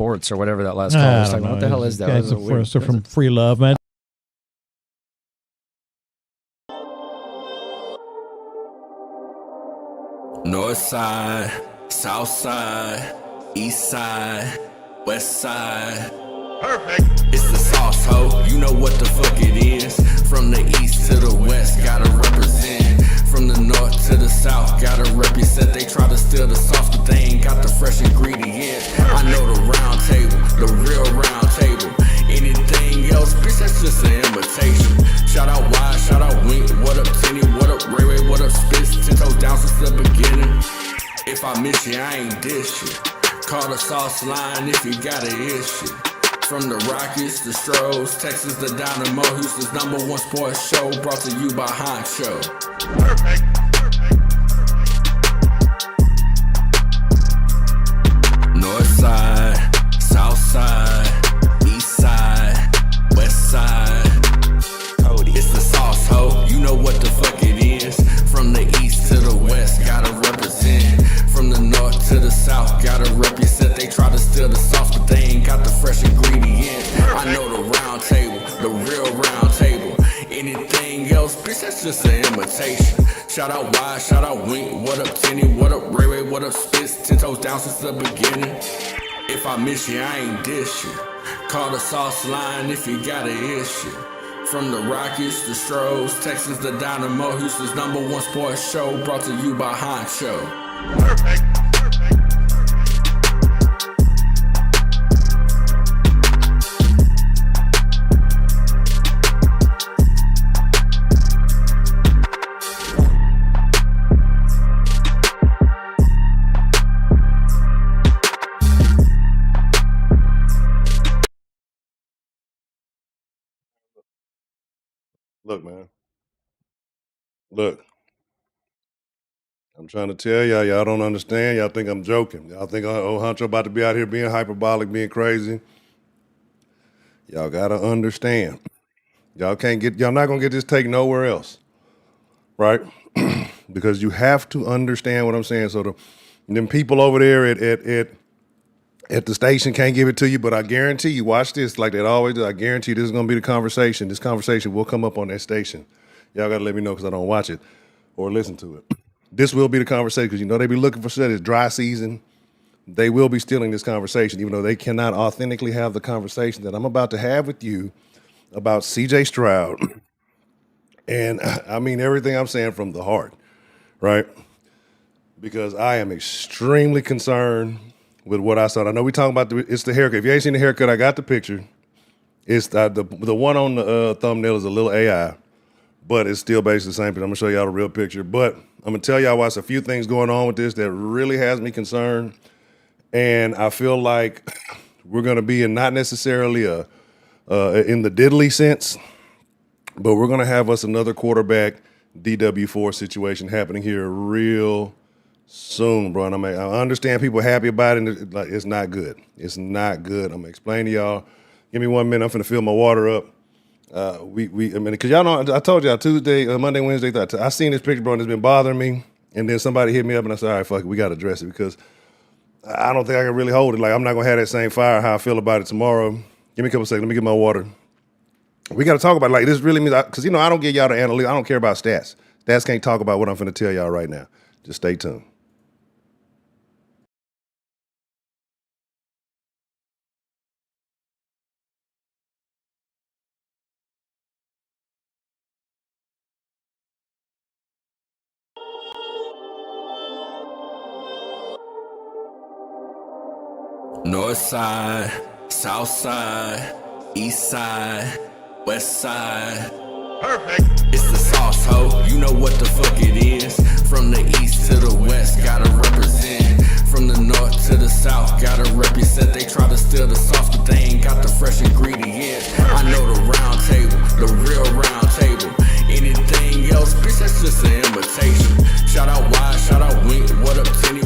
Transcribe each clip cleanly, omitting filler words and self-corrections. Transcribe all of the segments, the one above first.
sports or whatever that last call was talking about. What the hell is that? It's from Free Love, man. North side, south side, east side, west side. Perfect. It's the sauce, ho. You know what the fuck it is. From the east to the west, gotta represent. From the north to the south, gotta represent. They try to steal the sauce, but they ain't got the fresh ingredients. I know the round table, the real round table. Anything else, bitch, that's just an imitation. Shout out Wide, shout out Wink, what up Tenny, what up Ray Ray, what up Spitz, 10 toes down since the beginning. If I miss you, I ain't dish you. Call the sauce line if you got an issue. From the Rockies, the Stros, Texans, the Dynamo, Houston's #1 sports show, brought to you by Honcho. Perfect. North side, south side, east side, west side. Cody. It's the sauce, ho. You know what the fuck it is. From the east to the west, gotta represent. From the north to the south, gotta represent. They try to steal the sauce, but they ain't got the fresh ingredients. I know the round table, the real round table. Anything else, bitch, that's just an imitation. Shout out Wide, shout out Wink, what up Tenny, what up Ray Ray, what up Spitz, 10 toes down since the beginning. If I miss you, I ain't dish you. Call the sauce line if you got an issue. From the Rockies, the Stros, Texans, the Dynamo, Houston's #1 sports show, brought to you by Honcho. Perfect. Look, man. Look. I'm trying to tell y'all don't understand. Y'all think I'm joking. Y'all think, oh, Huncho about to be out here being hyperbolic, being crazy. Y'all gotta understand. Y'all not gonna get this take nowhere else, right? Because you have to understand what I'm saying. So them people over there at the station can't give it to you, but I guarantee you, watch this like they always do. I guarantee you this is gonna be the conversation. This conversation will come up on that station. Y'all gotta let me know because I don't watch it or listen to it. This will be the conversation because they be looking for shit. It's dry season. They will be stealing this conversation, even though they cannot authentically have the conversation that I'm about to have with you about CJ Stroud. And I mean everything I'm saying from the heart, right? Because I am extremely concerned with what I saw. I know we talking about it's the haircut. If you ain't seen the haircut, I got the picture. It's the one on the thumbnail is a little AI, but it's still basically the same picture. I'm gonna show y'all the real picture, but I'm gonna tell y'all why it's a few things going on with this that really has me concerned. And I feel like we're gonna be in not necessarily in the diddly sense, but we're gonna have us another quarterback DW4 situation happening here real soon, bro. And I understand people happy about it. Like, it's not good. It's not good. I'm gonna explain to y'all. Give me 1 minute. I'm finna fill my water up. Because y'all know, I told y'all Tuesday, Monday, Wednesday, I seen this picture, bro, and it's been bothering me. And then somebody hit me up and I said, all right, fuck it, we got to address it because I don't think I can really hold it. Like, I'm not going to have that same fire how I feel about it tomorrow. Give me a couple seconds. Let me get my water. We got to talk about it. Like, this really means, because, I don't give y'all the analytics. I don't care about stats. Stats can't talk about what I'm finna tell y'all right now. Just stay tuned. North side, south side, east side, west side. Perfect. It's the sauce, ho. You know what the fuck it is. From the east to the west, gotta represent. From the north to the south, gotta represent. They try to steal the sauce, but they ain't got the fresh ingredients. I know the round table, the real round table. Anything else, bitch, that's just an imitation. Shout out Wide, shout out Wink, what up Tenny.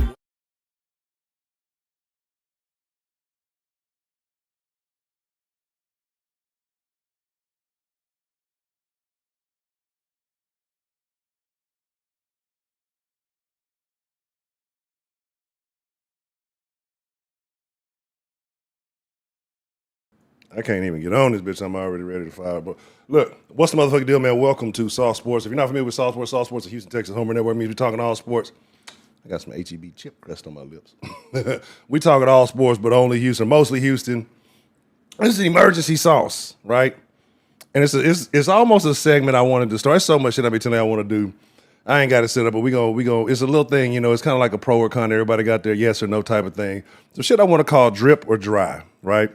I can't even get on this bitch. I'm already ready to fire. But look, what's the motherfucking deal, man? Welcome to Soft Sports. If you're not familiar with Soft Sports is Houston, Texas, Homer Network. Means we're talking all sports. I got some HEB chip crust on my lips. We talking all sports, but only Houston, mostly Houston. This is emergency sauce, right? And it's almost a segment I wanted to start. There's so much shit I be telling you I want to do. I ain't got it set up, but we go. It's a little thing, you know. It's kind of like a pro or con. Everybody got their yes or no type of thing. So shit I want to call drip or dry, right?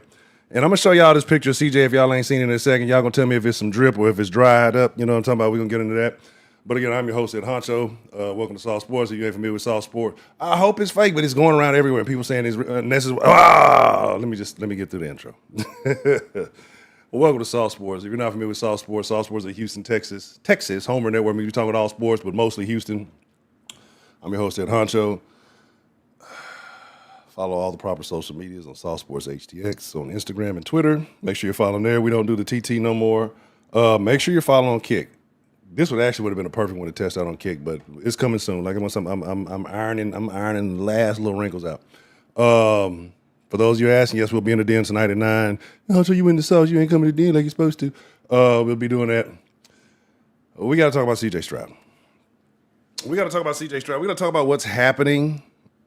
And I'm gonna show y'all this picture of CJ. If y'all ain't seen it in a second, y'all gonna tell me if it's some drip or if it's dried up. You know what I'm talking about? We're gonna get into that. But again, I'm your host at Honcho. Welcome to Soft Sports. If you ain't familiar with Soft Sport, I hope it's fake, but it's going around everywhere. People saying it's necessary. Let me get through the intro. Well, welcome to Soft Sports. If you're not familiar with Soft Sports is Houston, Texas, Homer Network. We're talking about all sports, but mostly Houston. I'm your host at Honcho. Follow all the proper social medias on Soft Sports HTX on Instagram and Twitter. Make sure you're following there. We don't do the TT no more. Make sure you're following on Kick. This would have been a perfect one to test out on Kick, but it's coming soon. Like I'm ironing the last little wrinkles out. For those of you asking, yes, we'll be in the den tonight at 9. So you in the sauce, you ain't coming to the den like you're supposed to. We'll be doing that. We got to talk about CJ Stroud. We got to talk about what's happening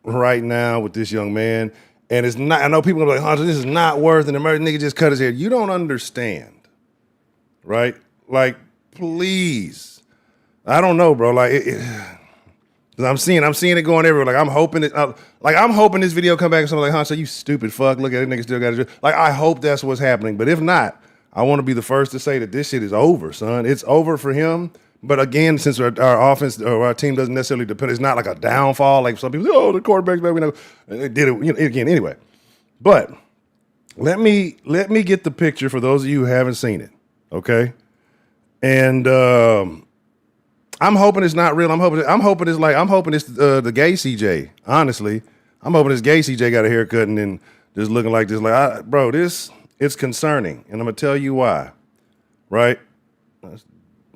right now with this young man. And it's not, I know people are like, this is not worth an emergency. Nigga just cut his hair. You don't understand, right? Like, please. I don't know, bro. Like, I'm seeing it going everywhere. Like, I'm hoping this video come back and something like, you stupid fuck. Look at it, nigga still got it. Like, I hope that's what's happening. But if not, I want to be the first to say that this shit is over, son. It's over for him. But again, since our offense or our team doesn't necessarily depend, it's not like a downfall. Like some people, the quarterback's back. We know it did it again anyway. But let me get the picture for those of you who haven't seen it. Okay, and I'm hoping it's not real. I'm hoping it's the gay CJ. Honestly, I'm hoping this gay CJ got a haircut and then just looking like this. Like, bro, it's concerning, and I'm gonna tell you why. Right? That's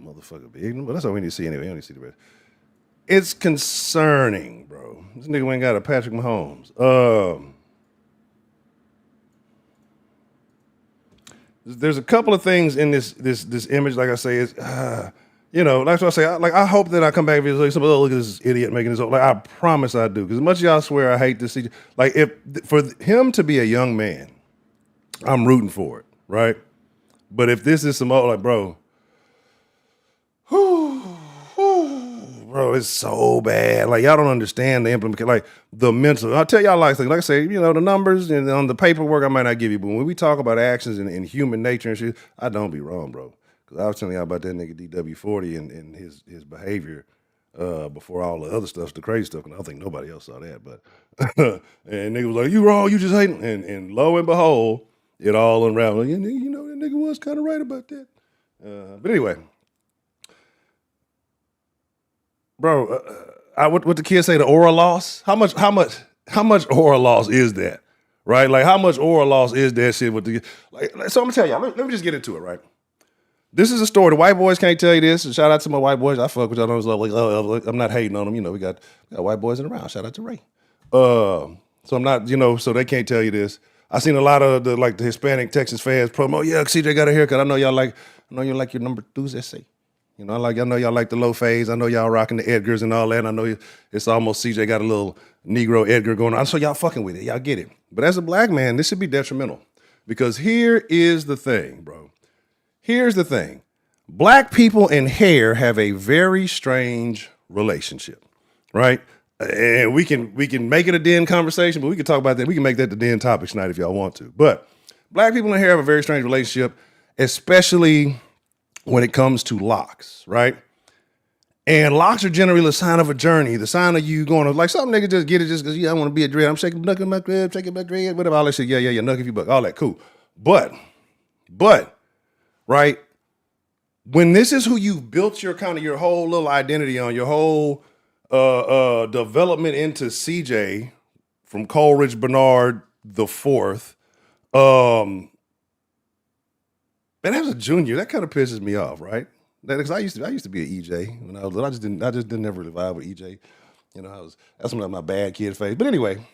motherfucker big, but that's all we need to see anyway. We don't need to see the rest. It's concerning, bro. This nigga ain't got a Patrick Mahomes. There's a couple of things in this image. Like I say, it's like I say. I hope that I come back and be like, look at this idiot making this. Like I promise I do. Because as much as y'all swear I hate this, like if for him to be a young man, I'm rooting for it, right? But if this is some old, like, bro, bro, it's so bad. Like, y'all don't understand the implementation, like the mental. I'll tell y'all like I say, the numbers and on the paperwork I might not give you, but when we talk about actions and human nature and shit, I don't be wrong, bro. Because I was telling y'all about that nigga DW40 and his behavior before all the other stuff, the crazy stuff, and I don't think nobody else saw that. But and nigga was like, you wrong, you just hating. And lo and behold, it all unraveled. That nigga was kind of right about that. But anyway. Bro, what the kids say, the oral loss? How much oral loss is that? Right? Like, how much oral loss is that shit with the so I'm gonna tell y'all, let me just get into it, right? This is a story. The white boys can't tell you this. Shout out to my white boys. I fuck with y'all. I'm not hating on them. We got white boys in the round. Shout out to Ray. So I'm not, so they can't tell you this. I seen a lot of the Hispanic Texas fans promo, CJ got a haircut. I know you like your number 2s, they say. I know y'all like the low fades. I know y'all rocking the Edgars and all that. I know it's almost CJ got a little Negro Edgar going on. So y'all fucking with it. Y'all get it. But as a black man, this should be detrimental. Because here is the thing, bro. Here's the thing. Black people and hair have a very strange relationship, right? And we can make it a den conversation, but we can talk about that. We can make that the den topic tonight if y'all want to. But black people and hair have a very strange relationship, especially when it comes to locks, right? And locks are generally the sign of a journey, the sign of you going to, like, some nigga just get it just because, I want to be a dread. I'm shaking my crib, shaking my dread, whatever, all that shit. Yeah, knuck if you buck, all that, cool. But, right, when this is who you've built your whole little identity on, your whole development into CJ from Coleridge Bernard the fourth, man, as a junior, that kind of pisses me off, right? Because I used to be an EJ when I was little. I just didn't ever really vibe with EJ. That's one of my bad kid phase. But anyway,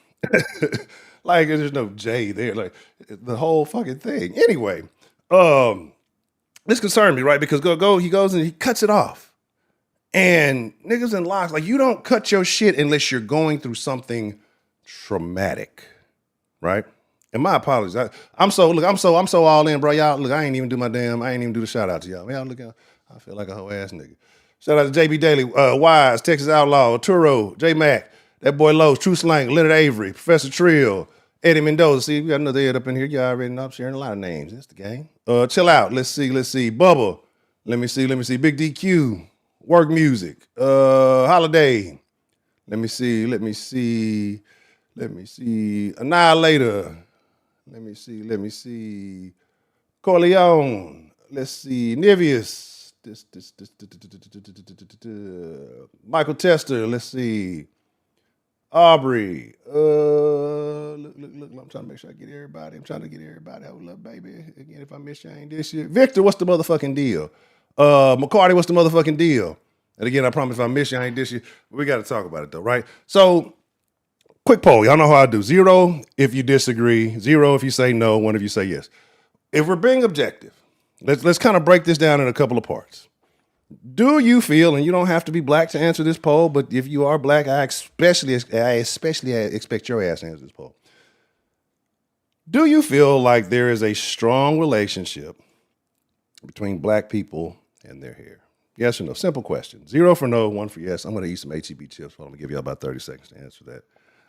Like there's no J there. Like the whole fucking thing. Anyway, this concerned me, right? Because he goes and he cuts it off. And niggas and locks, like you don't cut your shit unless you're going through something traumatic, right? And my apologies. I'm so all in, bro. Y'all, look, I ain't even do the shout out to y'all. Y'all look, I feel like a whole ass nigga. Shout out to JB Daily, Wise, Texas Outlaw, Turo, J Mac, that boy Lowe's, True Slang, Leonard Avery, Professor Trill, Eddie Mendoza. See, we got another Ed up in here. You already know I'm sharing a lot of names. That's the game. Chill out. Let's see. Bubba. Let me see. Big DQ. Work Music. Holiday. Let me see. Annihilator. Let me see. Corleone. Let's see. Nivius. Michael Tester. Let's see. Aubrey. Look. I'm trying to make sure I get everybody. Hold up, baby. Again, if I miss you, I ain't this shit. Victor, what's the motherfucking deal? McCarty, what's the motherfucking deal? And again, I promise if I miss you, I ain't this shit. We got to talk about it though, right? So, quick poll. Y'all know how I do. 0 if you disagree. 0 if you say no. 1 if you say yes. If we're being objective, let's kind of break this down in a couple of parts. Do you feel, and you don't have to be black to answer this poll, but if you are black, I especially expect your ass to answer this poll. Do you feel like there is a strong relationship between black people and their hair? Yes or no? Simple question. 0 for no, 1 for yes. I'm going to eat some HEB chips. Well, I'm going to give you about 30 seconds to answer that.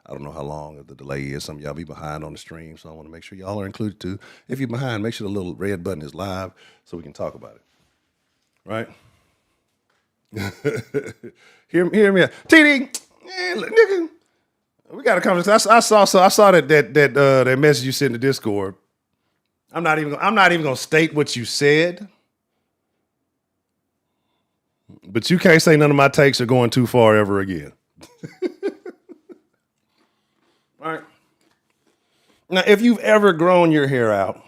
I don't know how long the delay is. Some of y'all be behind on the stream, so I want to make sure y'all are included too. If you're behind, make sure the little red button is live so we can talk about it. Right? hear me out. TD, nigga, we got a conversation. I saw that message you sent in the Discord. I'm not even gonna state what you said, but you can't say none of my takes are going too far ever again. All right. Now, if you've ever grown your hair out,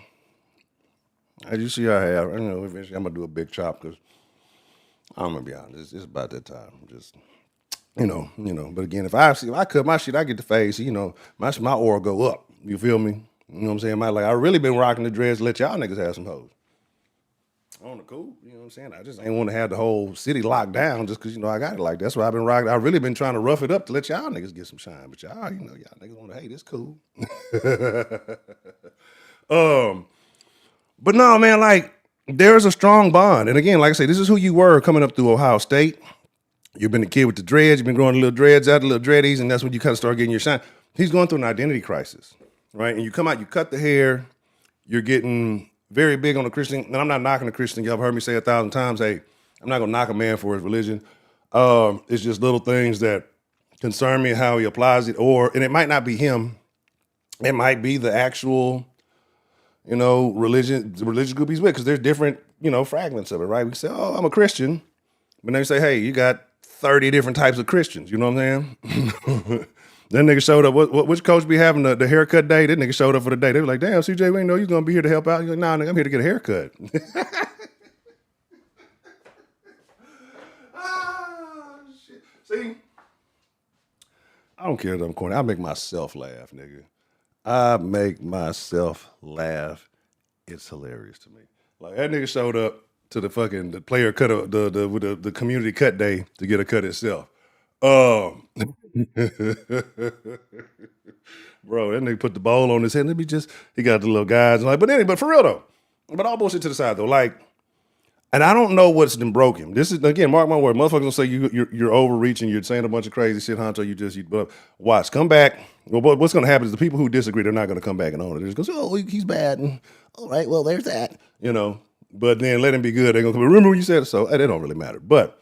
as you see, I have. I know eventually I'm gonna do a big chop because I'm gonna be honest. It's about that time. Just you know. But again, if I cut my shit, I get the face. My aura go up. You feel me? You know what I'm saying? I really been rocking the dreads to let y'all niggas have some hoes. On the cool, you know what I'm saying? I just ain't want to have the whole city locked down just because, I got it like that. That's why I've been rocking. I've really been trying to rough it up to let y'all niggas get some shine. But y'all niggas want to hate. It's cool. But no, man, there's a strong bond. And again, like I say, this is who you were coming up through Ohio State. You've been a kid with the dreads. You've been growing the little dreads out, the little dreadies, and that's when you kind of start getting your shine. He's going through an identity crisis, right? And you come out, you cut the hair, you're getting very big on the Christian, and I'm not knocking the Christian. Y'all have heard me say 1,000 times, hey, I'm not gonna knock a man for his religion. It's just little things that concern me, how he applies it, and it might not be him. It might be the actual, religious group he's with, because there's different, fragments of it, right? We say, oh, I'm a Christian, but then you say, hey, you got 30 different types of Christians, you know what I'm saying? That nigga showed up. Which coach be having the haircut day? That nigga showed up for the day. They were like, damn, CJ, we didn't know you was going to be here to help out. He's like, nah, nigga, I'm here to get a haircut. Shit. See? I don't care that I'm corny. I make myself laugh, nigga. I make myself laugh. It's hilarious to me. Like, that nigga showed up to the player cut, the community cut day to get a cut itself. Bro, that nigga put the bowl on his head. He got the little guys. But for real though. But all bullshit to the side though. And I don't know what's been broken. This is, again, mark my word. Motherfuckers gonna say you're overreaching. You're saying a bunch of crazy shit, Honcho. Watch, come back. Well, what's gonna happen is the people who disagree, they're not gonna come back and own it. They're just gonna say, oh, he's bad. And, all right, well, there's that. But then let him be good. They're gonna come. Remember when you said it? So it don't really matter. But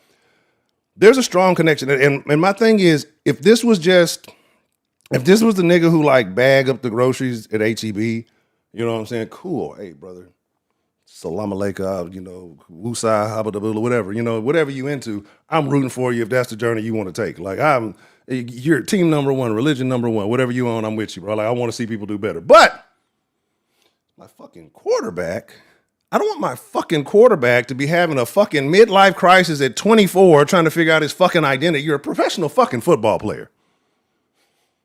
there's a strong connection. And my thing is, if this was the nigga who bag up the groceries at HEB, you know what I'm saying? Cool. Hey, brother. Salam alaikum, woosah, habadabula, whatever. Whatever you into, I'm rooting for you if that's the journey you want to take. You're team number one, religion number one, whatever you own, I'm with you, bro. I want to see people do better. But my fucking quarterback, I don't want my fucking quarterback to be having a fucking midlife crisis at 24 trying to figure out his fucking identity. You're a professional fucking football player.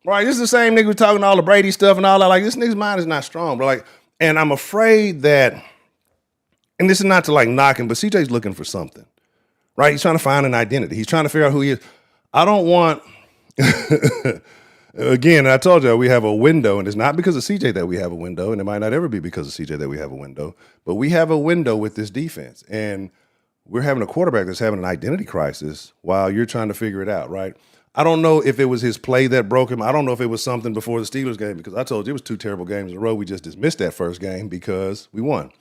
Right, this is the same nigga who's talking all the Brady stuff and all that. Like, this nigga's mind is not strong, bro. Like, and I'm afraid that, and this is not to like knock him, but CJ's looking for something, right? He's trying to find an identity. He's trying to figure out who he is. I don't want, again, I told you we have a window, and it's not because of CJ that we have a window, and it might not ever be because of CJ that we have a window, but we have a window with this defense, and we're having a quarterback that's having an identity crisis while you're trying to figure it out, right? I don't know if it was his play that broke him. I don't know if it was something before the Steelers game, because I told you it was 2 terrible games in a row. We just dismissed that first game because we won.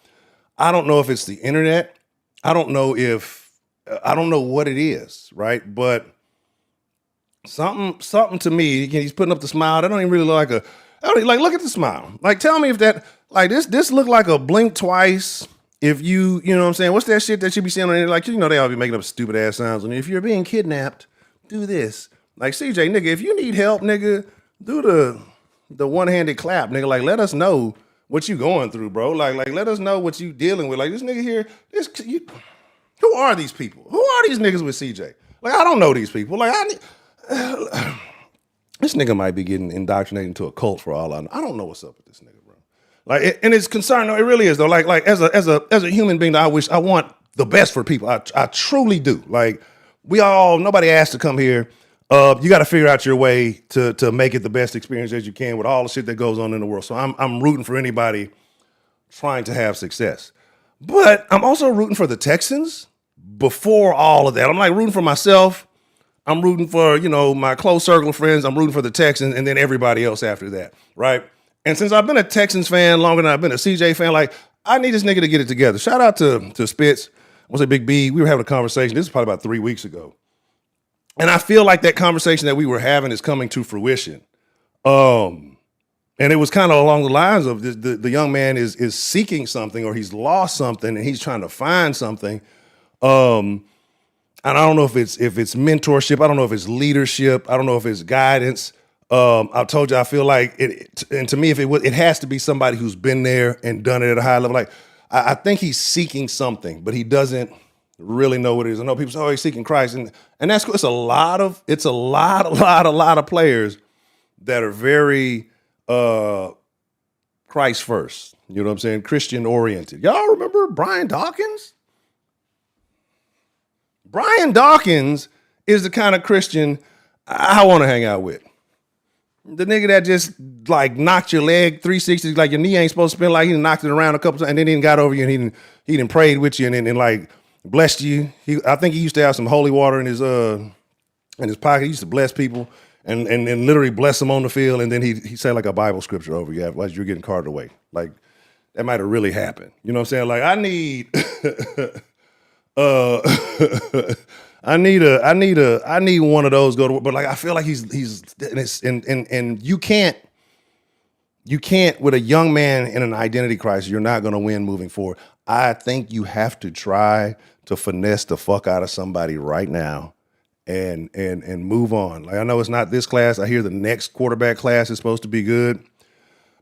I don't know if it's the internet. I don't know what it is, right? But something to me, he's putting up the smile. That don't even really look like look at the smile. Like, tell me if that, like, this looked like a blink twice. If you know what I'm saying? What's that shit that you be seeing on there? Like, they all be making up stupid ass sounds. And if you're being kidnapped, do this. Like, CJ, nigga, if you need help, nigga, do the one-handed clap, nigga. Like, let us know what you going through, bro. Like, let us know what you dealing with. Like, this nigga here, who are these people? Who are these niggas with CJ? Like, I don't know these people. Like, this nigga might be getting indoctrinated into a cult for all I know. I don't know what's up with this nigga, bro. Like, and it's concerning. No, it really is though. Like as a human being, I want the best for people. I truly do. Like, nobody asked to come here. You got to figure out your way to make it the best experience as you can with all the shit that goes on in the world. So I'm rooting for anybody trying to have success. But I'm also rooting for the Texans before all of that. I'm like rooting for myself. I'm rooting for, my close circle of friends. I'm rooting for the Texans and then everybody else after that, right? And since I've been a Texans fan longer than I've been a CJ fan, like, I need this nigga to get it together. Shout out to Spitz. I was a Big B. We were having a conversation. This is probably about 3 weeks ago. And I feel like that conversation that we were having is coming to fruition. And it was kind of along the lines of the young man is seeking something, or he's lost something and he's trying to find something. And I don't know if it's mentorship. I don't know if it's leadership. I don't know if it's guidance. I told you, I feel like it, and to me, if it has to be somebody who's been there and done it at a high level. Like, I think he's seeking something, but he doesn't really know what it is. I know people say, "Oh, he's seeking Christ," and that's cool. It's a lot of players that are very Christ first. You know what I'm saying? Christian oriented. Y'all remember Brian Dawkins? Brian Dawkins is the kind of Christian I want to hang out with. The nigga that just like knocked your leg 360, like your knee ain't supposed to spin, like he knocked it around a couple times and then he got over you and he done prayed with you and like blessed you. I think he used to have some holy water in his pocket. He used to bless people and literally bless them on the field, and then he said like a Bible scripture over you as you're getting carted away. Like, that might have really happened. You know what I'm saying? Like, I need I need one of those go to work, but like, I feel like he's and you can't with a young man in an identity crisis, you're not going to win moving forward. I think you have to try to finesse the fuck out of somebody right now and move on. Like, I know it's not this class. I hear the next quarterback class is supposed to be good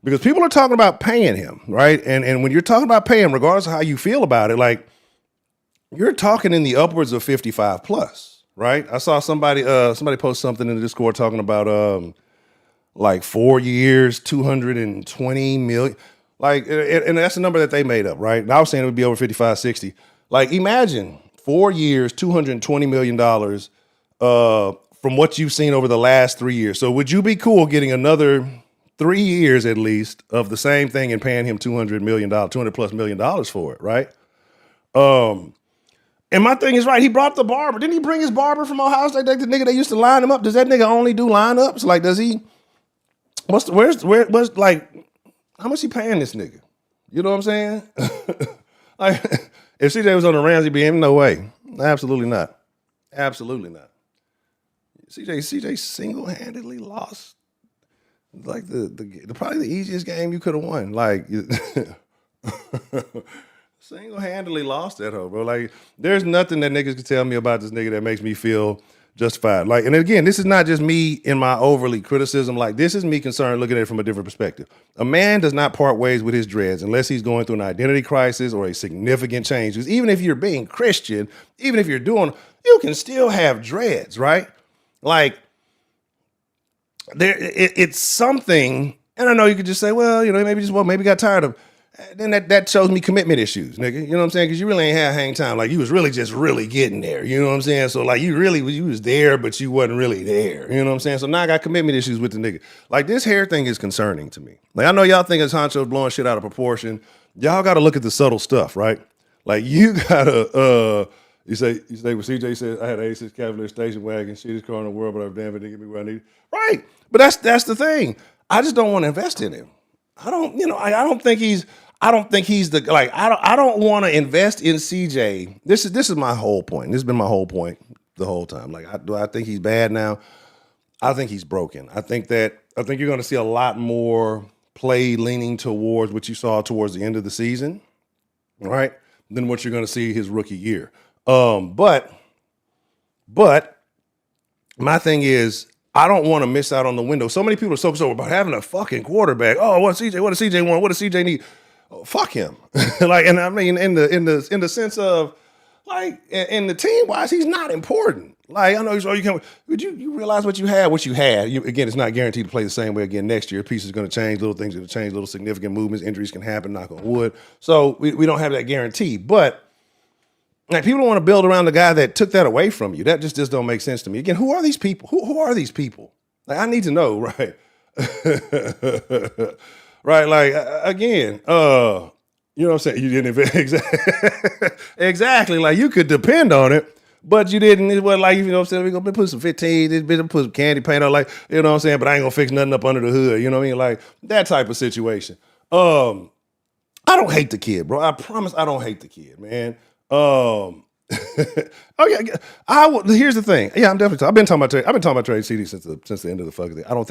because people are talking about paying him, right? And when you're talking about paying, regardless of how you feel about it, like, you're talking in the upwards of 55 plus, right? I saw somebody post something in the Discord talking about like 4 years, 220 million. Like, and that's the number that they made up, right? And I was saying it would be over 55, 60. Like, imagine 4 years, $220 million from what you've seen over the last 3 years. So would you be cool getting another 3 years at least of the same thing and paying him $200 plus million for it, right? And my thing is, right, he brought the barber. Didn't he bring his barber from Ohio State? Like the nigga that used to line him up. Does that nigga only do lineups? Like, does he? Like, how much he paying this nigga? You know what I'm saying? Like, if CJ was on the Rams, he'd be in. No way. Absolutely not. Absolutely not. CJ single-handedly lost like the probably the easiest game you could have won. Like, single-handedly lost that hoe, bro. Like, there's nothing that niggas can tell me about this nigga that makes me feel justified. Like, and again, this is not just me in my overly criticism. Like, this is me concerned looking at it from a different perspective. A man does not part ways with his dreads unless he's going through an identity crisis or a significant change. Because even if you're being Christian, even if you're doing, you can still have dreads, right? Like, it's something, and I know you could just say, well, maybe got tired of. Then that shows me commitment issues, nigga. You know what I'm saying? Because you really ain't had hang time. Like you was really just really getting there. You know what I'm saying? So like you was there, but you wasn't really there. You know what I'm saying? So now I got commitment issues with the nigga. Like this hair thing is concerning to me. Like I know y'all think it's Honcho blowing shit out of proportion. Y'all got to look at the subtle stuff, right? Like you gotta. You say what CJ said. I had an 86 Cavalier station wagon, shittiest car in the world, but I'm damn it, didn't get me where I need. Right, but that's the thing. I just don't want to invest in him. I don't think he's the like. I don't want to invest in CJ. This is my whole point. This has been my whole point the whole time. Like, do I think he's bad now? I think he's broken. I think you're going to see a lot more play leaning towards what you saw towards the end of the season, right? Than what you're going to see his rookie year. But my thing is, I don't want to miss out on the window. So many people are so about having a fucking quarterback. Oh, what does CJ want? What does CJ need? Oh, fuck him. Like, and I mean, in the sense of like, in the team wise, he's not important. Like, I know you realize what you had. Again, it's not guaranteed to play the same way again next year. Pieces are going to change, little things are going to change, little significant movements, injuries can happen, knock on wood. So we don't have that guarantee. But like, people don't want to build around the guy that took that away from you. That just don't make sense to me. Again, who are these people? Who are these people? Like, I need to know, right? Right, like, again, you know what I'm saying? You didn't exactly. Like, you could depend on it, but you didn't. It wasn't like, you know what I'm saying? We're going to put some 15, this bitch put some candy paint on, like, you know what I'm saying? But I ain't going to fix nothing up under the hood. You know what I mean? Like, that type of situation. I don't hate the kid, bro. I promise I don't hate the kid, man. Oh yeah, here's the thing. Yeah, I've been talking about Trade CD since the end of the fucking thing. I don't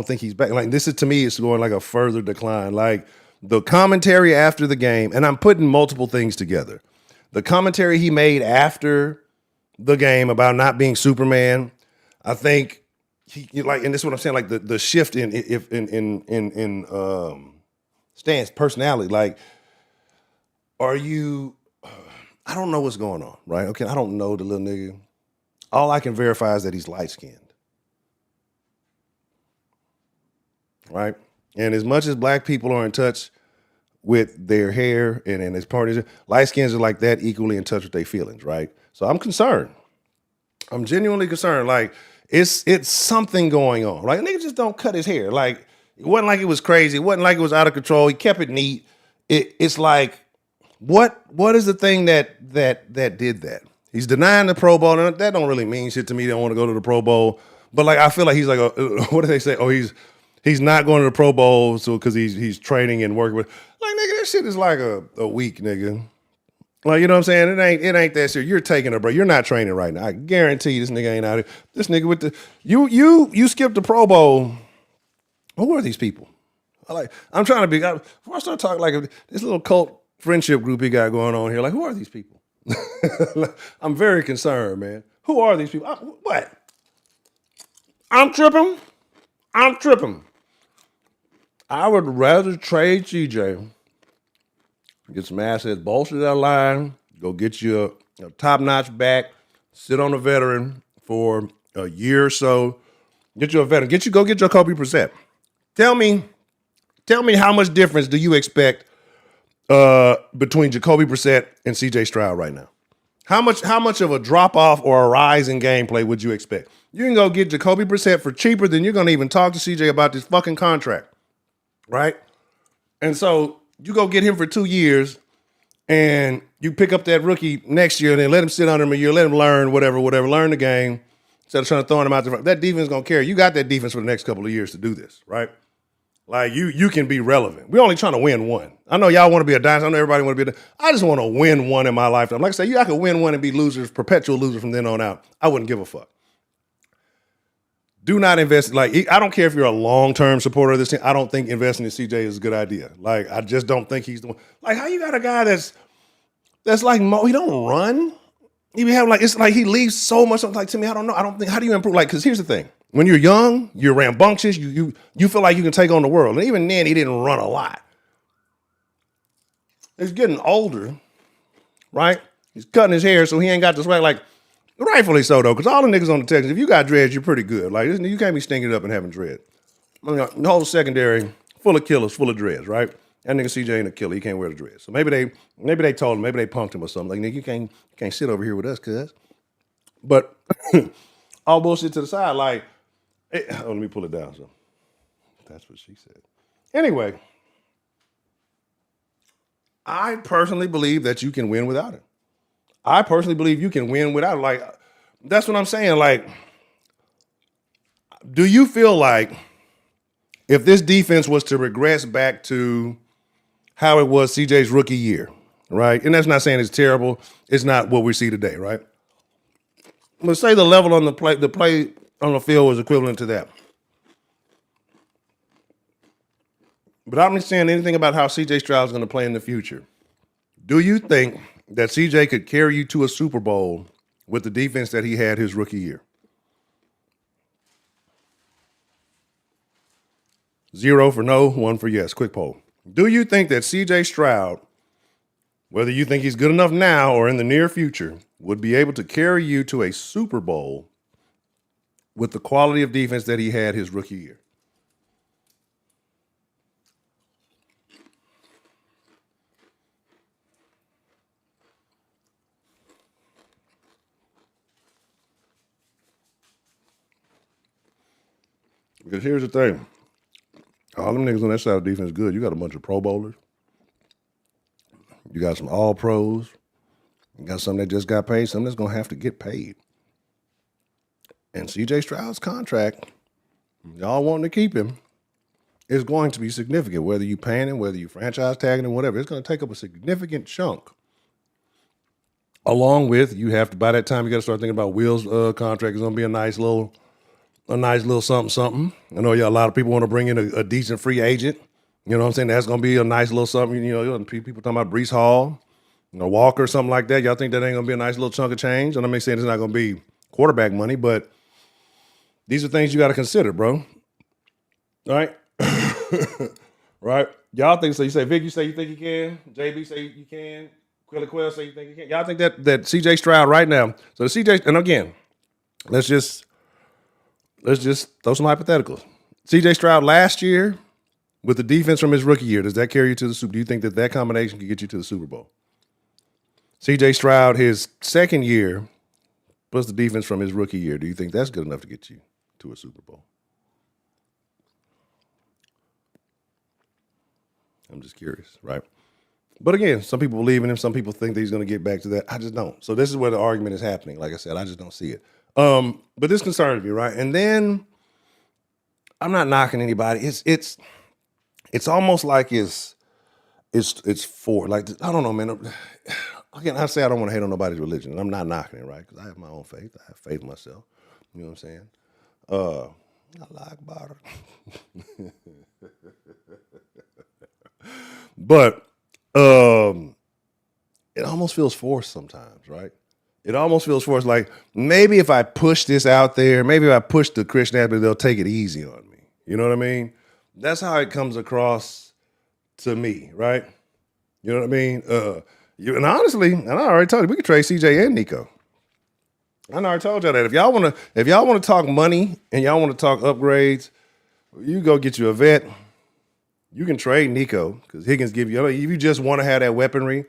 think he's back. Like, this is, to me, it's going like a further decline. Like, the commentary after the game, and I'm putting multiple things together. The commentary he made after the game about not being Superman, I think he like, and this is what I'm saying, like the shift in Stan's personality. Like, are you? I don't know what's going on, right? Okay, I don't know the little nigga. All I can verify is that he's light-skinned, right? And as much as black people are in touch with their hair and as parties, light-skins are like that, equally in touch with their feelings, right? So I'm concerned. I'm genuinely concerned. Like, it's something going on. Like, a nigga just don't cut his hair. Like, it wasn't like it was crazy. It wasn't like it was out of control. He kept it neat. It's like, what is the thing that did that? He's denying the Pro Bowl, and that don't really mean shit to me. They don't want to go to the Pro Bowl, but like, I feel like he's like, what do they say? Oh, he's not going to the Pro Bowl, so because he's training and working with. Like, nigga, that shit is like a week, nigga. Like, you know what I'm saying? It ain't that shit. You're taking a break. You're not training right now. I guarantee this nigga ain't out here. This nigga with the you skipped the Pro Bowl. Who are these people? I'm trying to be. Before I start talking like this little cult friendship group he got going on here. Like, who are these people? I'm very concerned, man. Who are these people? What? I'm tripping. I would rather trade CJ, get some assets, bolster that line, go get you a top-notch back, sit on a veteran for a year or so, get you a veteran, go get your Kobe Brissett. Tell me how much difference do you expect between Jacoby Brissett and CJ Stroud right now? How much of a drop-off or a rise in gameplay would you expect? You can go get Jacoby Brissett for cheaper than you're going to even talk to CJ about this fucking contract, right? And so you go get him for 2 years, and you pick up that rookie next year, and then let him sit under him a year, let him learn whatever, learn the game, instead of trying to throw him out there. That defense is going to carry. You got that defense for the next couple of years to do this, right? Like, you can be relevant. We're only trying to win one. I know y'all want to be a dinosaur. I know everybody want to be a dinosaur. I just want to win one in my lifetime. Like I say, I could win one and be losers, perpetual losers from then on out. I wouldn't give a fuck. Do not invest. Like, I don't care if you're a long-term supporter of this team. I don't think investing in CJ is a good idea. Like, I just don't think he's the one. Like, how you got a guy that's like, he don't run? He have like, it's like he leaves so much. Like, to me, I don't know. I don't think, how do you improve? Like, because here's the thing. When you're young, you're rambunctious, you feel like you can take on the world. And even then, he didn't run a lot. He's getting older, right? He's cutting his hair, so he ain't got the swag. Like, Rightfully so, though, because all the niggas on the Texans, if you got dreads, you're pretty good. Like, you can't be stinking up and having dreads. I mean, the whole secondary, full of killers, full of dreads, right? That nigga CJ ain't a killer. He can't wear the dreads. So maybe they told him, maybe they punked him or something. Like, nigga, you can't sit over here with us, cuz. But all bullshit to the side, like, let me pull it down. So that's what she said. Anyway, I personally believe that you can win without it. I personally believe you can win without it. Like, that's what I'm saying. Like, do you feel like if this defense was to regress back to how it was CJ's rookie year, right? And that's not saying it's terrible. It's not what we see today, right? Let's say the level on the play on the field was equivalent to that. But I'm not saying anything about how CJ Stroud is going to play in the future. Do you think that CJ could carry you to a Super Bowl with the defense that he had his rookie year? 0 for no, 1 for yes. Quick poll. Do you think that CJ Stroud, whether you think he's good enough now or in the near future, would be able to carry you to a Super Bowl with the quality of defense that he had his rookie year? Because here's the thing. All them niggas on that side of defense good. You got a bunch of Pro Bowlers. You got some All-Pros. You got some that just got paid, some that's going to have to get paid. And CJ Stroud's contract, y'all wanting to keep him, is going to be significant, whether you paying him, whether you franchise tagging him, whatever. It's going to take up a significant chunk. Along with, you have to, by that time, you got to start thinking about Will's contract. It's going to be a nice little something. I know a lot of people want to bring in a decent free agent. You know what I'm saying? That's going to be a nice little something. You know, people talking about Breece Hall, Walker, something like that. Y'all think that ain't going to be a nice little chunk of change? And I'm not saying it's not going to be quarterback money, but these are things you got to consider, bro. All right? Right? Y'all think so. You say, Vic, you say you think you can. JB say you can. Quilla say you think you can. Y'all think that CJ Stroud right now. So the CJ, and again, let's just throw some hypotheticals. CJ Stroud last year with the defense from his rookie year, does that carry you to the Super Bowl? Do you think that combination could get you to the Super Bowl? CJ Stroud, his second year, plus the defense from his rookie year, do you think that's good enough to get you to a Super Bowl? I'm just curious, right? But again, some people believe in him. Some people think that he's going to get back to that. I just don't. So this is where the argument is happening. Like I said, I just don't see it. But this concerns me, right? And then I'm not knocking anybody. It's almost like it's for, like, I don't know, man. Again, I say I don't want to hate on nobody's religion, and I'm not knocking it, right? Because I have my own faith. I have faith in myself. You know what I'm saying? I like butter. But it almost feels forced sometimes, right? It almost feels forced. Like, maybe if I push this out there, maybe if I push the Christian athlete, they'll take it easy on me. You know what I mean? That's how it comes across to me, right? You know what I mean? And honestly, and I already told you, we could trade CJ and Nico. I already told y'all that. If y'all want to talk money and y'all want to talk upgrades, you go get you a vet. You can trade Nico because Higgins give you. If you just want to have that weaponry,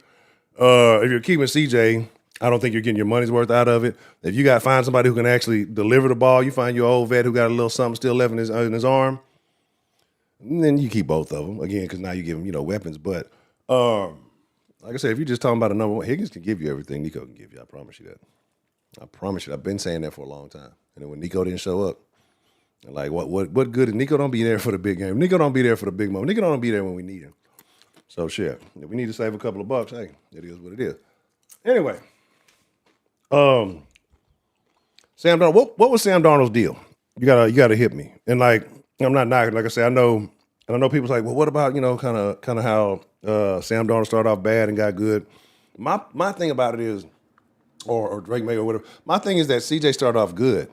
if you're keeping CJ, I don't think you're getting your money's worth out of it. If you got to find somebody who can actually deliver the ball, you find your old vet who got a little something still left in his arm, and then you keep both of them again because now you give him weapons. But like I said, if you're just talking about a number one, Higgins can give you everything Nico can give you. I promise you that. I promise you. I've been saying that for a long time. And then when Nico didn't show up, like what good? Nico don't be there for the big game. Nico don't be there for the big moment. Nico don't be there when we need him. So shit. If we need to save a couple of bucks, hey, it is what it is. Anyway, Sam Darnold. What was Sam Darnold's deal? You gotta hit me. And like, I'm not knocking. Like I said, I know people's like, well, what about kind of how Sam Darnold started off bad and got good. My thing about it is, or Drake May or whatever. My thing is that CJ started off good,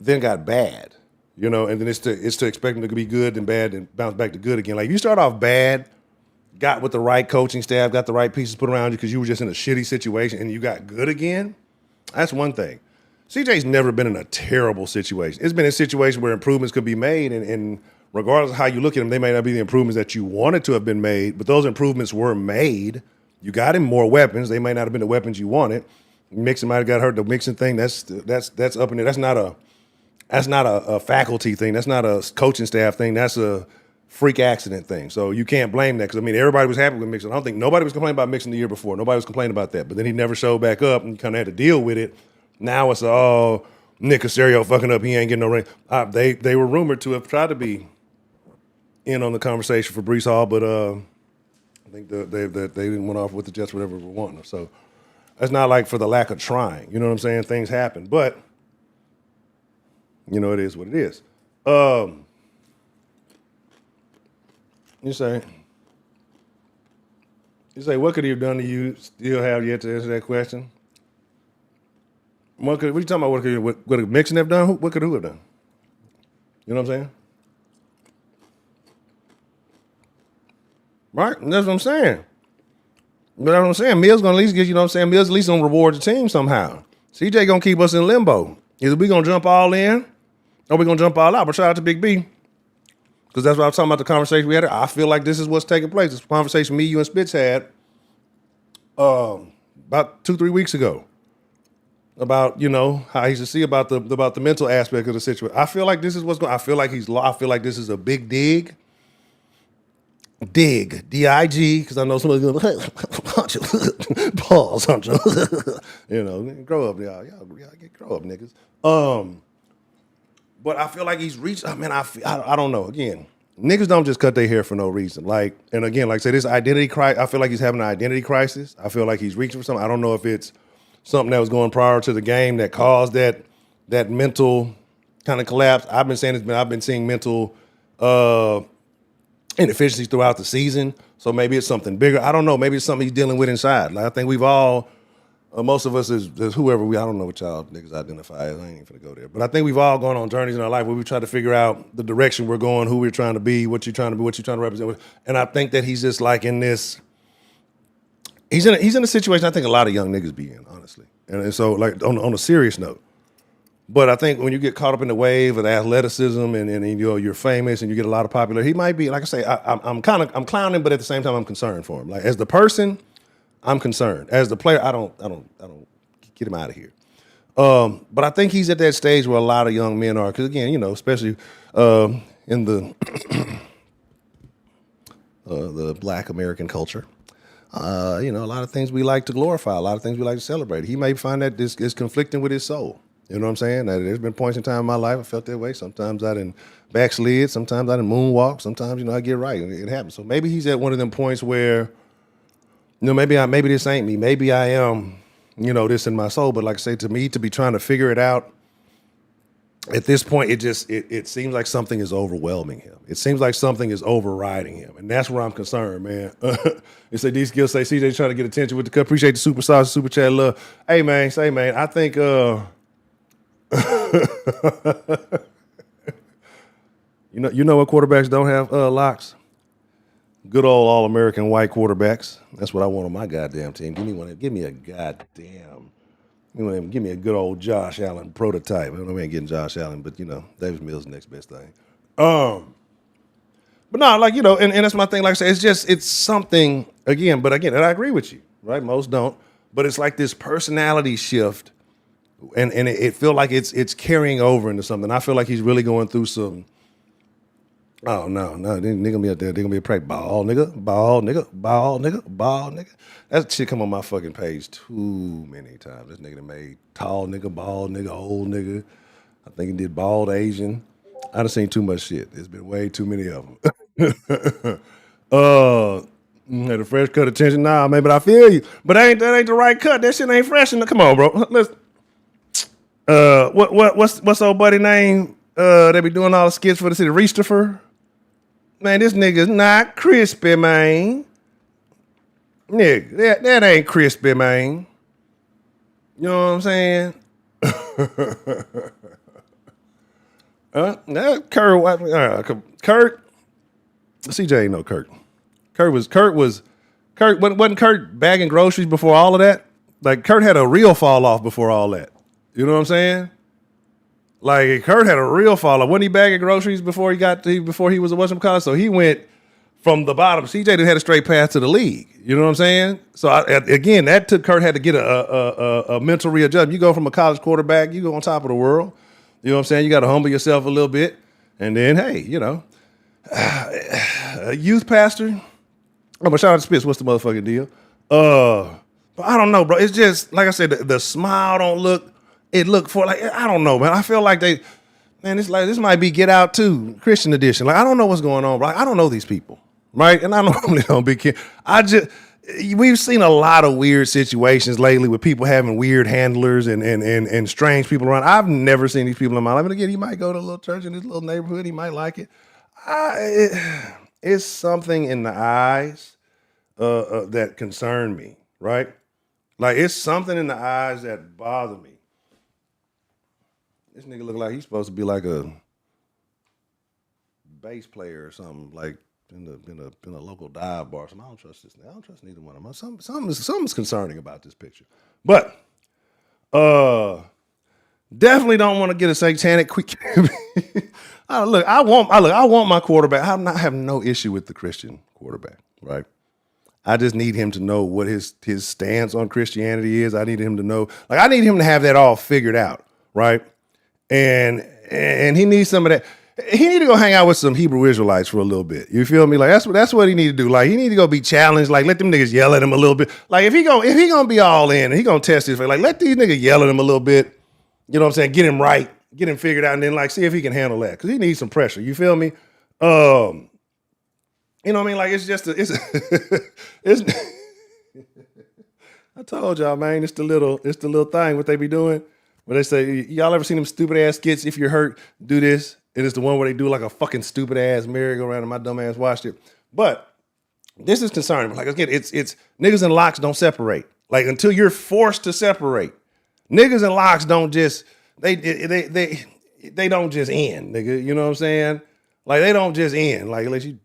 then got bad. And then it's to expect him to be good and bad and bounce back to good again. Like, if you start off bad, got with the right coaching got the right pieces put around you because you were just in a shitty situation and you got good again, that's one thing. CJ's never been in a terrible situation. It's been a situation where improvements could be made, and regardless of how you look at them, they may not be the improvements that you wanted to have been made, but those improvements were made. You got him more weapons. They may not have been the weapons you wanted. Mixon might have got hurt. The mixing thing, that's up in there. That's not a faculty thing. That's not a coaching staff thing. That's a freak accident thing. So you can't blame that, because I mean everybody was happy with Mixon. I don't think nobody was complaining about Mixon the year before. Nobody was complaining about that. But then he never showed back up, and you kind of had to deal with it. Now it's Nick Caserio fucking up. He ain't getting no ring. They were rumored to have tried to be in on the conversation for Breece Hall, but I think they didn't went off with the Jets whatever we were wanting. So that's not like for the lack of trying. You know what I'm saying? Things happen, but you know it is what it is. You say, what could he have done to you? Still have yet to answer that question. What are you talking about? What could Mixon have done? What could who have done? You know what I'm saying? Right? That's what I'm saying. But that's what I'm saying. Mills gonna at least get, you know what I'm saying? Mills at least gonna reward the team somehow. CJ gonna keep us in limbo. Either we gonna jump all in or we gonna jump all out. But shout out to Big B. Because that's what I was talking about, the conversation we had. I feel like this is what's taking place. This conversation me, you, and Spitz had about 2-3 weeks ago. About, you know, how he should see about the mental aspect of the situation. I feel like this is what's going. I feel like this is a big dig. D-I-G, because I know somebody's going to pause, Huncho. You know, grow up, y'all grow up, niggas. But I feel like he's reached. I mean, I don't know. Again, niggas don't just cut their hair for no reason. Like, and again, like I say, this identity crisis. I feel like he's having an identity crisis. I feel like he's reaching for something. I don't know if it's something that was going prior to the game that caused that mental kind of collapse. I've been seeing mental inefficiencies throughout the season. So maybe it's something bigger. I don't know. Maybe it's something he's dealing with inside. Like, I think we've all, most of us is whoever I don't know what y'all niggas identify as. I ain't even gonna go there. But I think we've all gone on journeys in our life where we try to figure out the direction we're going, who we're trying to be, what you're trying to be, what you're trying to represent. And I think that he's just like in this. He's in a situation I think a lot of young niggas be in, honestly. And so, like, on a serious note. But I think when you get caught up in the wave of the athleticism and you know, you're famous and you get a lot of popularity, he might be, like I say, I'm clowning, but at the same time I'm concerned for him. Like, as the person, I'm concerned. As the player, I don't get him out of here. But I think he's at that stage where a lot of young men are, because again, you know, especially in the Black American culture. You know, a lot of things we like to glorify, a lot of things we like to celebrate. He may find that this is conflicting with his soul. You know what I'm saying? That there's been points in time in my life I felt that way. Sometimes I didn't backslid. Sometimes I didn't moonwalk. Sometimes, you know, I get right. It happens. So maybe he's at one of them points where, you know, maybe this ain't me. Maybe I am, you know, this in my soul. But like I say, to me, to be trying to figure it out, at this point, it seems like something is overwhelming him. It seems like something is overriding him. And that's where I'm concerned, man. You say these skills say CJ trying to get attention with the cut. Appreciate the super sauce, super chat love. Hey man, I think you know what quarterbacks don't have locs? Good old all-American white quarterbacks. That's what I want on my goddamn team. Give me a goddamn. Give me a good old Josh Allen prototype. I don't know if we ain't getting Josh Allen, but, you know, Davis Mills the next best thing. But no, like, you know, and that's my thing. Like I say, it's something, again, and I agree with you, right? Most don't. But it's like this personality shift, and it feel like it's carrying over into something. I feel like he's really going through some, oh, no, they're going to be out there. They're going to be a prey. Ball, nigga. That shit come on my fucking page too many times. This nigga that made tall nigga, bald nigga, old nigga. I think he did bald Asian. I done seen too much shit. There's been way too many of them. Had a fresh cut attention. Nah, man, but I feel you. But that ain't the right cut. That shit ain't fresh. Come on, bro. Let's. What's old buddy name? They be doing all the skits for the city. Reesterfer. Man, this nigga's not crispy, man. Nigga, that ain't crispy, man. You know what I'm saying? Kurt. CJ ain't no Kurt. Wasn't Kurt bagging groceries before all of that? Like, Kurt had a real fall off before all that. You know what I'm saying? Like Kurt had a real fall off. Wasn't he bagging groceries before he was a whatchamacallit? So he went from the bottom. CJ didn't had a straight path to the league. You know what I'm saying? So again, that took Kurt had to get a mental readjustment. You go from a college quarterback, you go on top of the world. You know what I'm saying? You got to humble yourself a little bit. And then, hey, you know, a youth pastor. I'm shout out to Spitz. What's the motherfucking deal? But I don't know, bro. It's just, like I said, the smile don't look, it look for, like, I don't know, man. I feel like it's like, this might be Get Out 2, Christian edition. Like, I don't know what's going on, bro. I don't know these people, right? And I normally don't be kidding. We've seen a lot of weird situations lately with people having weird handlers and strange people around. I've never seen these people in my life. And again, he might go to a little church in his little neighborhood. He might like it. It's something in the eyes that concern me, right? Like, it's something in the eyes that bother me. This nigga look like he's supposed to be like a bass player or something, like in a local dive bar. So I don't trust this nigga. I don't trust neither one of them. Something's concerning about this picture. But definitely don't want to get a satanic quick. I want my quarterback. I have no issue with the Christian quarterback, right? I just need him to know what his stance on Christianity is. I need him to know, like, I need him to have that all figured out, right? And he needs some of that. He need to go hang out with some Hebrew Israelites for a little bit. You feel me? Like, that's what he need to do. Like, he need to go be challenged. Like, let them niggas yell at him a little bit. Like, if he gonna be all in and he gonna test his face, like, let these niggas yell at him a little bit. You know what I'm saying? Get him right, get him figured out, and then, like, see if he can handle that, because he needs some pressure. You feel me? You know what I mean? Like, it's I told y'all, man, it's the little thing what they be doing. Where they say, y'all ever seen them stupid ass skits? If you're hurt, do this. And it's the one where they do like a fucking stupid ass merry-go-round, and my dumb ass watched it. But this is concerning. Like, again, it's niggas and locks don't separate. Like, until you're forced to separate, niggas and locks don't just they don't just end, nigga. You know what I'm saying? Like, they don't just end. Like, unless you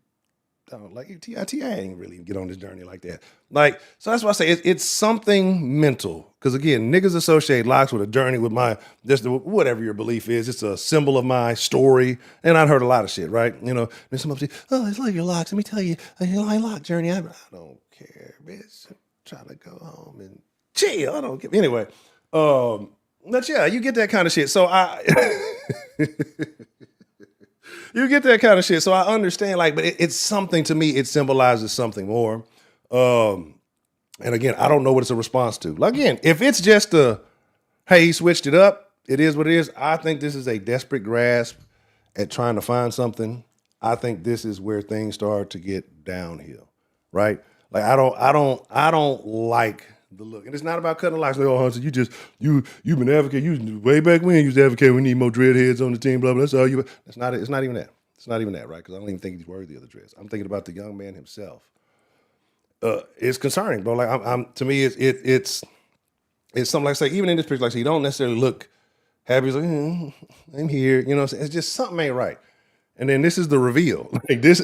like T.I. ain't really get on this journey like that. Like, so that's why I say it's something mental. Because again, niggas associate locks with a journey with whatever your belief is. It's a symbol of my story. And I've heard a lot of shit, right? You know, and somebody say, oh, it's like your locks. Let me tell you, my lock journey. I don't care, bitch. I'm trying to go home and chill. I don't care. Anyway, but yeah, you get that kind of shit. So you get that kind of shit. So I understand, like, but it's something to me. It symbolizes something more. And again, I don't know what it's a response to. Like, again, if it's just hey, he switched it up, it is what it is. I think this is a desperate grasp at trying to find something. I think this is where things start to get downhill, right? Like, I don't like the look. And it's not about cutting locks. Like, oh, Hunter, you've been advocating. Way back when you used to advocate we need more dreadheads on the team, blah, blah. That's all you. It's not even that. It's not even that, right? Because I don't even think he's worthy of the dreads. I'm thinking about the young man himself. It's concerning, bro. Like, to me, it's something, like I say, even in this picture, like I say, you don't necessarily look happy. He's like, I'm here. You know what I'm saying? It's just something ain't right. And then this is the reveal. Like, this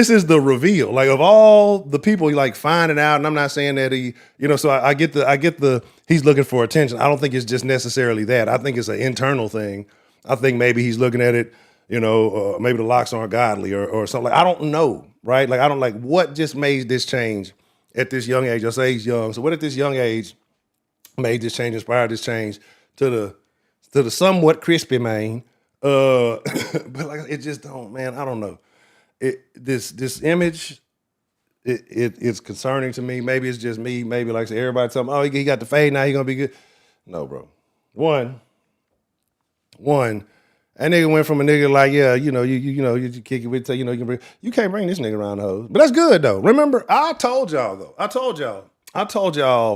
is the reveal. Like, of all the people, like, finding out, and I'm not saying that he, you know, so I get the he's looking for attention. I don't think it's just necessarily that. I think it's an internal thing. I think maybe he's looking at it, you know, maybe the locks aren't godly or something. Like, I don't know, right? Like, I don't, like, what just made this change at this young age? I say he's young. So what at this young age made this change, inspired this change to the somewhat crispy man? But like, it just don't, man, I don't know. This image, it's concerning to me. Maybe it's just me. Maybe, like I said, everybody tell me, oh, he got the fade, now he gonna be good. No, bro. One, that nigga went from a nigga like, yeah, you know, you kick it with, you know, you can't bring this nigga around the hose. But that's good though. Remember, I told y'all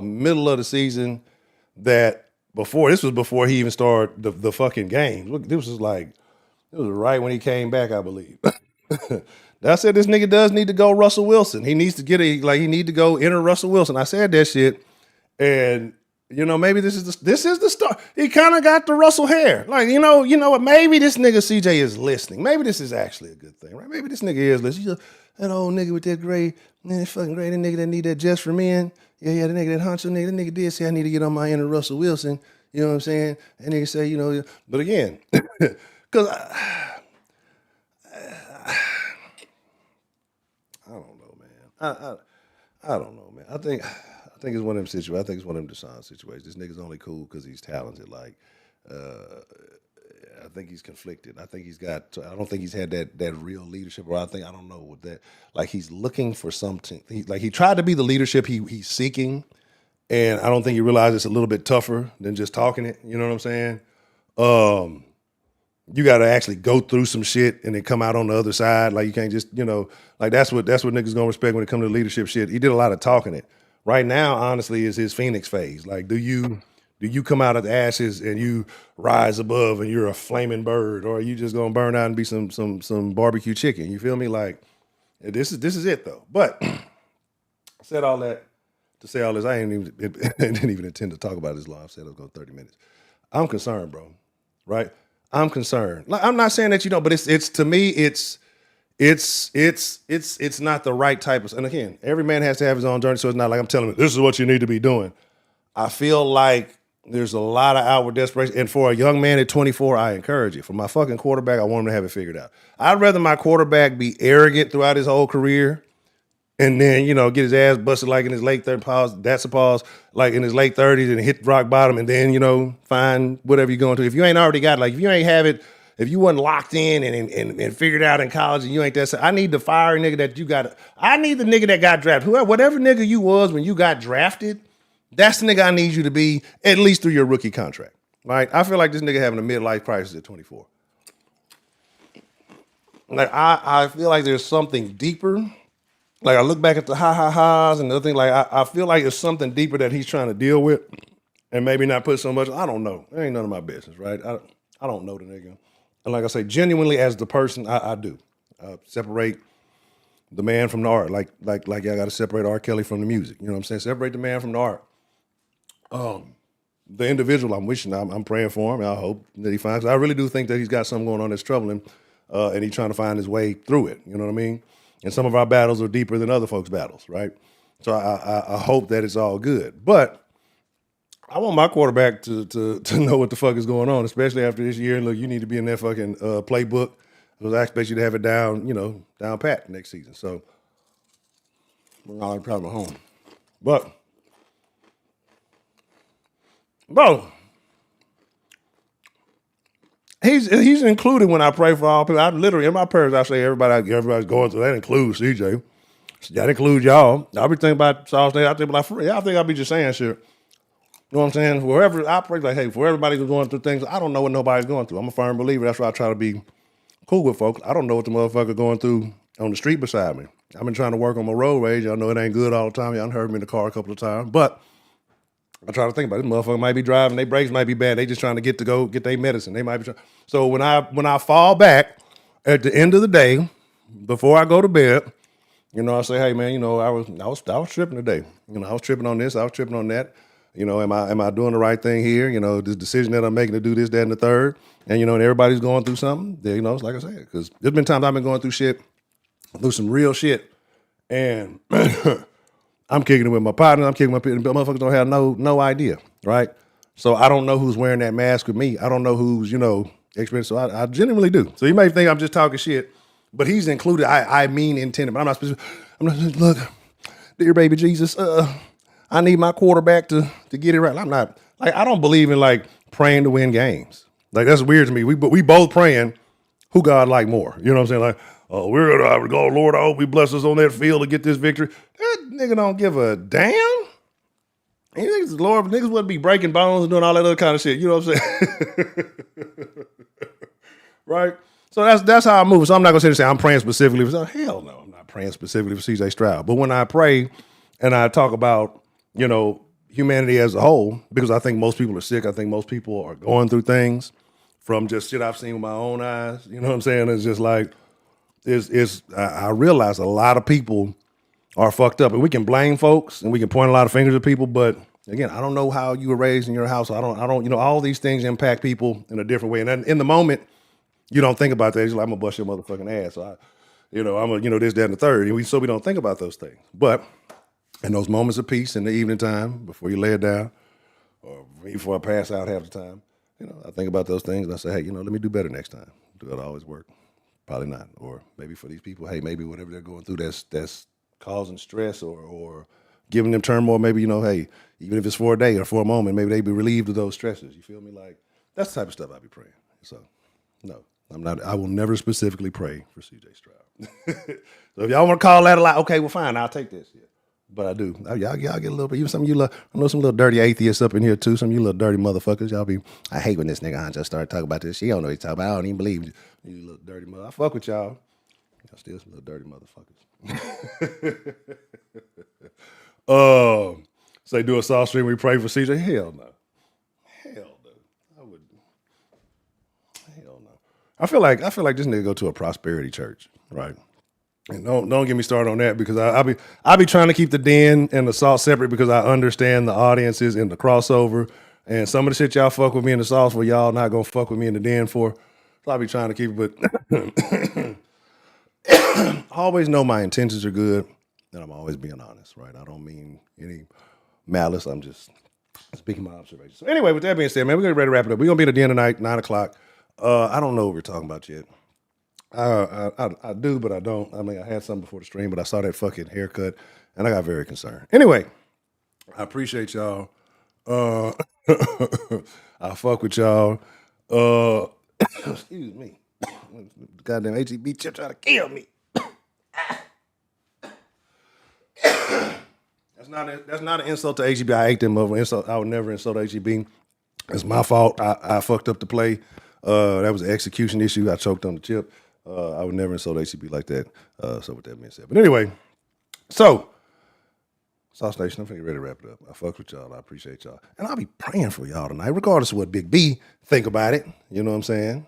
middle of the season that this was before he even started the fucking game. Look, this was right when he came back, I believe. I said this nigga does need to go Russell Wilson. He needs to he need to go enter Russell Wilson. I said that shit, and you know, maybe this is the start. He kind of got the Russell hair. Like, you know what? Maybe this nigga CJ is listening. Maybe this is actually a good thing, right? Maybe this nigga is listening. That old nigga with that gray, man, fucking gray, that nigga that need that just for men. Yeah, the nigga that honcho nigga, that nigga did say I need to get on my inner Russell Wilson. You know what I'm saying? And they say, you know, but again, because I don't know, man. I don't know, man. I think it's one of them situations. I think it's one of them Deshaun situations. This nigga's only cool because he's talented. Like, I think he's conflicted. I think he's got. I don't think he's had that real leadership. Or I don't know what that. Like he's looking for something. He tried to be the leadership he's seeking, and I don't think he realized it's a little bit tougher than just talking it. You know what I'm saying? You got to actually go through some shit and then come out on the other side. Like you can't just, you know, like that's what niggas gonna respect when it comes to leadership shit. He did a lot of talking it. Right now, honestly, is his Phoenix phase. Like, do you come out of the ashes and you rise above and you're a flaming bird, or are you just gonna burn out and be some barbecue chicken? You feel me? Like, this is it though. But I said all that to say all this. I didn't even intend to talk about this long. I said it was going 30 minutes. I'm concerned, bro. Right? I'm concerned. Like, I'm not saying that you don't, but it's to me, it's not the right type of. And again, every man has to have his own journey, so it's not like I'm telling him this is what you need to be doing. I feel like there's a lot of outward desperation, and for a young man at 24, I encourage it. For my fucking quarterback, I want him to have it figured out. I'd rather my quarterback be arrogant throughout his whole career, and then, you know, get his ass busted like in his late 30s, that's a pause, like in his late 30s and hit rock bottom, and then, you know, find whatever you're going to. If you ain't already got, like, if you ain't have it, if you wasn't locked in and figured out in college and you ain't that, I need the fire nigga that you got. I need the nigga that got drafted. Whatever nigga you was when you got drafted, that's the nigga I need you to be at least through your rookie contract, right? I feel like this nigga having a midlife crisis at 24. Like, I feel like there's something deeper. Like, I look back at the ha-ha-has and the other thing, like, I feel like it's something deeper that he's trying to deal with and maybe not put so much. I don't know. It ain't none of my business, right? I don't know the nigga. And like I say, genuinely as the person, I do. Separate the man from the art. Like I got to separate R. Kelly from the music. You know what I'm saying? Separate the man from the art. The individual, I'm praying for him. I hope that he finds. I really do think that he's got something going on that's troubling him, and he's trying to find his way through it. You know what I mean? And some of our battles are deeper than other folks' battles, right? So I hope that it's all good. But I want my quarterback to know what the fuck is going on, especially after this year. Look, you need to be in that fucking playbook, because I expect you to have it down, you know, down pat next season. So we're not proud of home. But, bro, he's included when I pray for all people. I literally, in my prayers, I say everybody's going through. That includes CJ. That includes y'all. I'll be thinking about South State. I think I'll be just saying shit. You know what I'm saying? Wherever I pray, like, hey, for everybody who's going through things, I don't know what nobody's going through. I'm a firm believer. That's why I try to be cool with folks. I don't know what the motherfucker going through on the street beside me. I've been trying to work on my road rage. Y'all know it ain't good all the time. Y'all heard me in the car a couple of times. But I try to think about it. This motherfucker might be driving. Their brakes might be bad. They just trying to get their medicine. They might be trying. So when I fall back at the end of the day, before I go to bed, you know, I say, hey man, you know, I was tripping today. You know, I was tripping on this. I was tripping on that. You know, am I doing the right thing here? You know, this decision that I'm making to do this, that, and the third. And, you know, and everybody's going through something. You know, it's like I said, because there's been times I've been going through shit, through some real shit. And I'm kicking it with my partner. I'm kicking my partner. But motherfuckers don't have no idea, right? So I don't know who's wearing that mask with me. I don't know who's, you know, experienced. So I genuinely do. So you may think I'm just talking shit, but he's included. I mean intended, but I'm not specific. I'm not, look, dear baby Jesus, I need my quarterback to get it right. I'm not, like, I don't believe in, like, praying to win games. Like, that's weird to me. We both praying who God like more. You know what I'm saying? Like, oh, we're going to go, Lord, I hope we bless us on that field to get this victory. That nigga don't give a damn. He thinks the Lord, niggas wouldn't be breaking bones and doing all that other kind of shit. You know what I'm saying? Right? So that's how I move. So I'm not going to say I'm praying specifically for, hell no, I'm not praying specifically for CJ Stroud. But when I pray and I talk about, you know, humanity as a whole, because I think most people are sick. I think most people are going through things from just shit I've seen with my own eyes. You know what I'm saying? It's just like, I realize a lot of people are fucked up, and we can blame folks and we can point a lot of fingers at people. But again, I don't know how you were raised in your house. I don't, you know, all these things impact people in a different way. And then in the moment, you don't think about that. You're like, I'm gonna bust your motherfucking ass. So I'm gonna, you know, this, that, and the third. And we don't think about those things. But in those moments of peace in the evening time, before you lay it down, or before I pass out half the time. You know, I think about those things and I say, hey, you know, let me do better next time. Do it always work? Probably not. Or maybe for these people, hey, maybe whatever they're going through that's causing stress or giving them turmoil, maybe, you know, hey, even if it's for a day or for a moment, maybe they be relieved of those stresses. You feel me? Like, that's the type of stuff I be praying. So, no, I'm not. I will never specifically pray for CJ Stroud. So if y'all want to call that a lot, okay, well, fine, I'll take this. Yeah. But I do. Y'all get a little bit. Even some of you, I know some little dirty atheists up in here too. Some of you little dirty motherfuckers. Y'all be. I hate when this nigga just started talking about this. She don't know what he's talking about. I don't even believe you. You little dirty mother. I fuck with y'all. Y'all still some little dirty motherfuckers. Say do a soft stream. We pray for CJ. Hell no. Hell no. I would. Hell no. I feel like this nigga go to a prosperity church, right? And don't get me started on that because I be trying to keep the den and the sauce separate because I understand the audiences and the crossover and some of the shit y'all fuck with me in the sauce for y'all not gonna fuck with me in the den for. So I be trying to keep it, but always know my intentions are good and I'm always being honest, right? I don't mean any malice. I'm just speaking my observations. So anyway, with that being said, man, we're gonna ready to wrap it up. We're gonna be at the den tonight, 9:00. I don't know what we're talking about yet. I do, but I don't. I mean, I had something before the stream, but I saw that fucking haircut, and I got very concerned. Anyway, I appreciate y'all. I fuck with y'all. Excuse me. Goddamn HEB chip trying to kill me. That's not an insult to HEB. I hate them over insult. I would never insult HEB. It's my fault. I fucked up the play. That was an execution issue. I choked on the chip. I would never insult HEB like that. So with that being said. But anyway, so Sauce Nation, I'm finna get ready to wrap it up. I fuck with y'all. I appreciate y'all. And I'll be praying for y'all tonight, regardless of what Big B think about it. You know what I'm saying?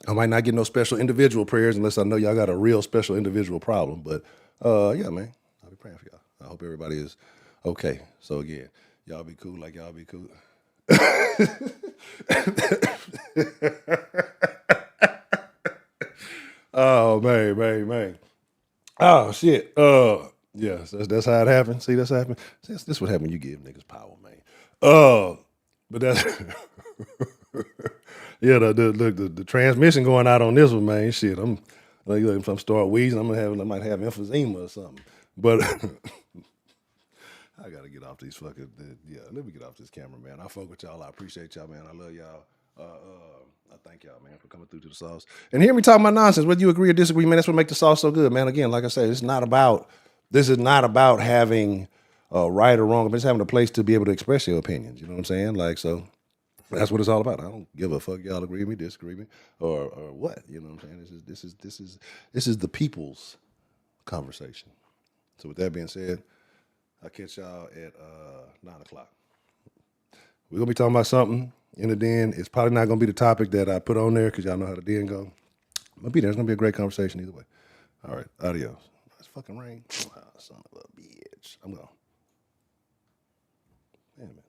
I might not get no special individual prayers unless I know y'all got a real special individual problem. But yeah, man, I'll be praying for y'all. I hope everybody is okay. So again, y'all be cool like y'all be cool. Oh man. Oh shit. Yes, that's how it happened. See, that's how it happened. This what happen when you give niggas power, man. But that's yeah. The transmission going out on this one, man. Shit, I'm like, if I'm start wheezing, I might have emphysema or something. But I gotta get off these fucking. Yeah, let me get off this camera, man. I fuck with y'all. I appreciate y'all, man. I love y'all. I thank y'all, man, for coming through to the sauce and hear me talking about nonsense. Whether you agree or disagree, man, that's what makes the sauce so good, man. Again, like I said, this is not about having right or wrong, but just having a place to be able to express your opinions. You know what I'm saying? Like, so that's what it's all about. I don't give a fuck y'all agree with me, disagree with me, or what. You know what I'm saying? This is the people's conversation. So with that being said, I'll catch y'all at 9:00. We're gonna be talking about something in the den. It's probably not gonna be the topic that I put on there because y'all know how the den go. I'll be there. It's gonna be a great conversation either way. All right, adios. It's fucking rain. Oh, son of a bitch. I'm gone. Damn it.